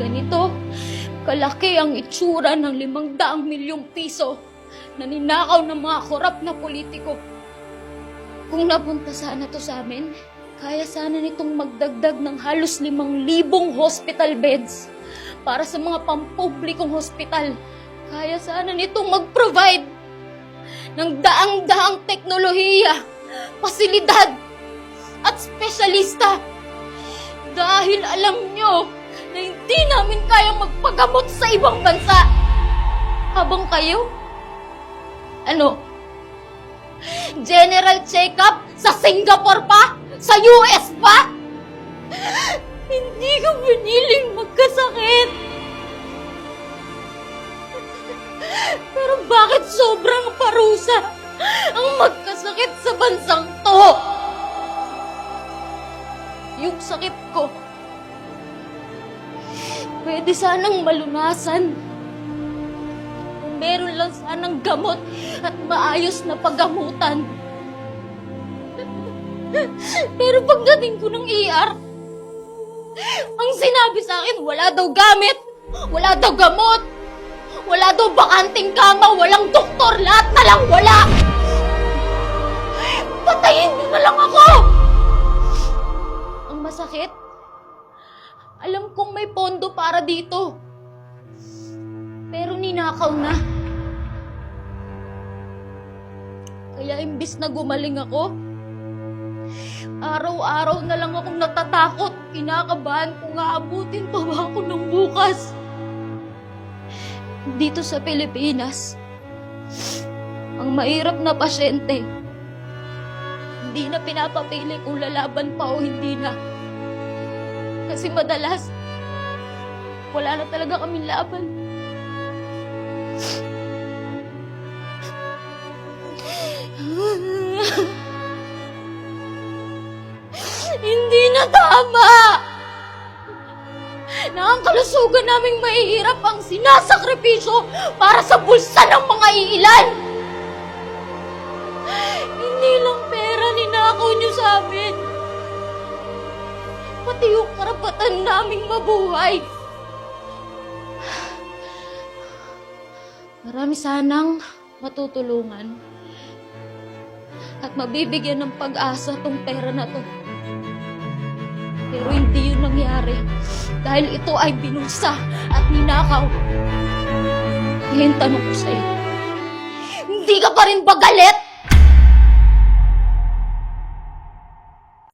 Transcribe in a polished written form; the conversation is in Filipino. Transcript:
ganito kalaki ang itsura ng 500 milyong piso na ninakaw ng mga korap na politiko. Kung napunta sana to sa amin, kaya sana nitong magdagdag ng halos 5,000 hospital beds para sa mga pampublikong hospital. Kaya sana nitong mag-provide ng daang-daang teknolohiya, pasilidad, at espesyalista. Dahil alam nyo na hindi namin kayang magpagamot sa ibang bansa. Habang kayo, general check-up sa Singapore pa? Sa US pa? Hindi ko piniling magkasakit. Pero bakit sobrang parusa ang magkasakit sa bansang to? Yung sakit ko, pwede sanang malunasan. Kung meron lang sanang gamot at maayos na paggamutan. Pero pagdating ko ng ER, ang sinabi sa akin, wala daw gamit, wala daw gamot, wala daw bakanting kama, walang doktor, lahat na lang wala. Patayin niyo na lang ako! Ang masakit, alam kong may pondo para dito. Pero ninakaw na. Kaya imbis na gumaling ako, araw-araw na lang akong natatakot. Kinakabahan kung aabutin pa ba ako ng bukas. Dito sa Pilipinas, ang mahirap na pasyente, hindi na pinapapili kung lalaban pa o hindi na. Kasi madalas, wala na talaga kaming laban. Hindi na tama na ang kalusugan naming mahihirap ang sinasakripisyo para sa bulsa ng mga iilan. Hindi lang pera ninakaw niyo sa amin, pati yung karapatan naming mabuhay. Marami sanang matutulungan at mabibigyan ng pag-asa tong pera na to. Pero hindi yun nangyari dahil ito ay binulsa at ninakaw. Ngayon tanong ko sa'yo, hindi ka pa rin ba galit?